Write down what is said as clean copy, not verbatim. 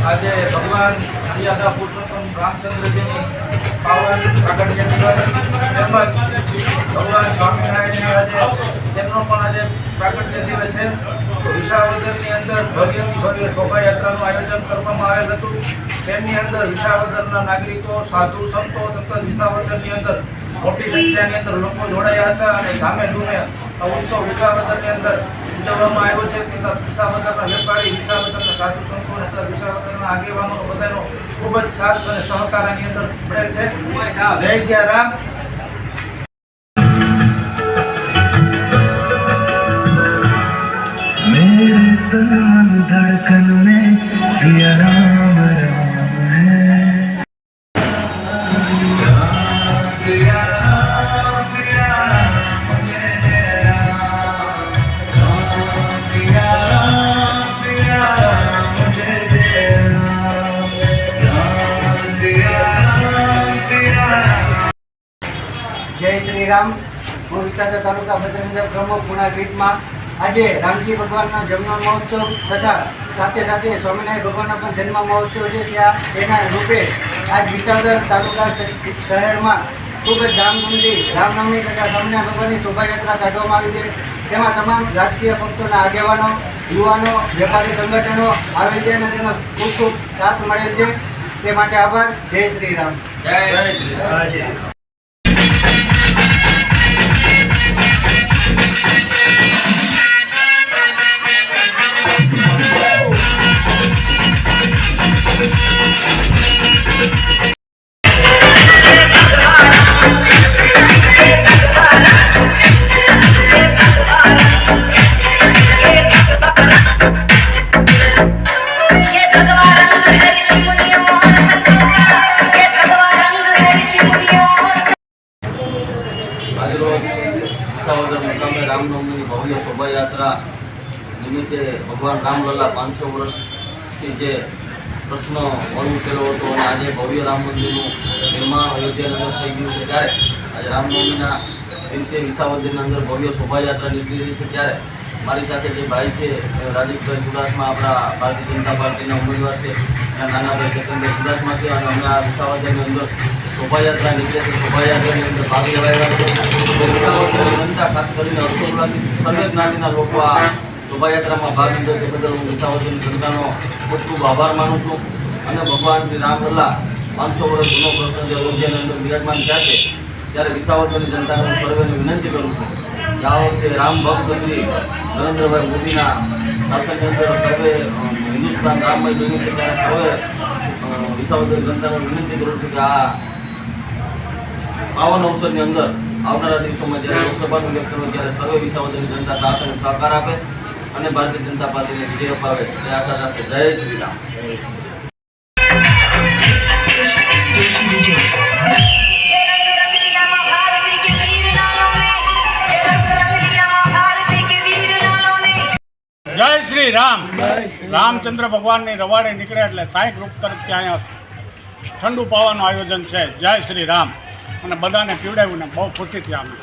આજે ભગવાન મર્યાદા પુરુષોત્તમ રામચંદ્રજીની પાવન પ્રાગટ્ય દિવસ તેમજ ભગવાન સ્વામિનારાયણની આજે તેમનો પણ આજે પ્રાગટ્ય દિવસ છે. વિસાવદરની અંદર ભવ્યથી ભવ્ય શોભાયાત્રાનું આયોજન કરવામાં આવેલ હતું. તેમની અંદર વિસાવદરના નાગરિકો, સાધુ સંતો તથા વિસાવદરની અંદર મોટી સંખ્યાની અંદર લોકો જોડાયા હતા અને ધામે ધૂમે ઉત્સવ વિસાવદરની અંદર ઉજવવામાં આવ્યો છે. તથા વિસાવદરના વેપારી, વિસાવદરના સાધુ સંતો તથા વિસાવદરના આગેવાનો બધાનો ખૂબ જ સાથ અને સહકાર આની અંદર મળેલ છે. જય સિયા રામ. मेरे तन मन धड़कन में सिया राम राम है. सिया राम जय जय राम. सिया राम जय जय राम. सिया राम. जय श्री राम. હું વિસાવદર તાલુકા ભદ્રંજન પ્રમુખ ગુણાપીઠમાં આજે રામજી ભગવાનનો જન્મ મહોત્સવ તથા સાથે સાથે સ્વામિનારાયણ ભગવાનનો પણ જન્મ મહોત્સવ છે ત્યાં તેના રૂપે આજ વિસાવદર તાલુકા શહેરમાં ખૂબ જ ધામધૂમથી રામનવમી તથા સ્વામિનારાયણ ભગવાનની શોભાયાત્રા કાઢવામાં આવી છે. તેમાં તમામ રાજકીય પક્ષોના આગેવાનો, યુવાનો, વેપારી સંગઠનો આવેલ છે અને તેનો ખૂબ ખૂબ સાથ મળેલ છે. તે માટે આભાર. જય શ્રી રામ. જય શ્રી રામ. વિસાવદર મુકામે રામનવમીની ભવ્ય શોભાયાત્રા નિમિત્તે ભગવાન રામલલ્લા 500 વર્ષથી જે પ્રશ્ન હલ ઉકેલો હતો અને આજે ભવ્ય રામ મંદિરનું નિર્માણ અયોધ્યાની અંદર થઈ ગયું છે ત્યારે આજે રામનવમીના દિવસે વિસાવદરની અંદર ભવ્ય શોભાયાત્રા નીકળી રહી છે ત્યારે મારી સાથે જે ભાઈ છે રાજેશભાઈ સુદાસમા આપણા ભારતીય જનતા પાર્ટીના ઉમેદવાર છે અને નાનાભાઈ કેતનભાઈ સુદાસમા છે અને અમે આ વિસાવદરની અંદર શોભાયાત્રા નીકળે છે શોભાયાત્રાની અંદર ભાગ લેવાયેલા છે વિસાવદરની જનતા ખાસ કરીને હર્ષોલ્લાસથી સર્વે જ્ઞાતિના લોકો આ શોભાયાત્રામાં ભાગ લીધો તે બદલ હું વિસાવદરની જનતાનો ખૂબ ખૂબ આભાર માનું છું અને ભગવાન શ્રી રામલલ્લા 500 વર્ષ જૂનો પ્રશ્ન જે અયોધ્યાની અંદર બિરાજમાન થયા છે ત્યારે વિસાવદરની જનતાને હું સર્વેને વિનંતી કરું છું કે આ વખતે રામ ભક્ત શ્રી નરેન્દ્રભાઈ મોદીના શાસનની અંદર સર્વે હિન્દુસ્તાન રામમય બન્યું છે ત્યારે સર્વે વિસાવદરની જનતાને વિનંતી કરું છું કે આ પાવન અવસરની અંદર આવનારા દિવસોમાં જ્યારે લોકસભાનું ઇલેક્શન હોય ત્યારે સર્વે વિસાવદરની જનતા સાથ અને સહકાર આપે અને ભારતીય જનતા પાર્ટીને વિજય અપાવે એ આશા સાથે જય શ્રી રામ. જય શ્રી રામ. રામચંદ્ર ભગવાનની રવાડે નીકળે એટલે સાંઈ ગ્રુપ તરફથી અહીંયા ઠંડુ પાવાનું આયોજન છે. જય શ્રી રામ. અને બધાને પીવડાવ્યું ને બહુ ખુશી થઈ અમે.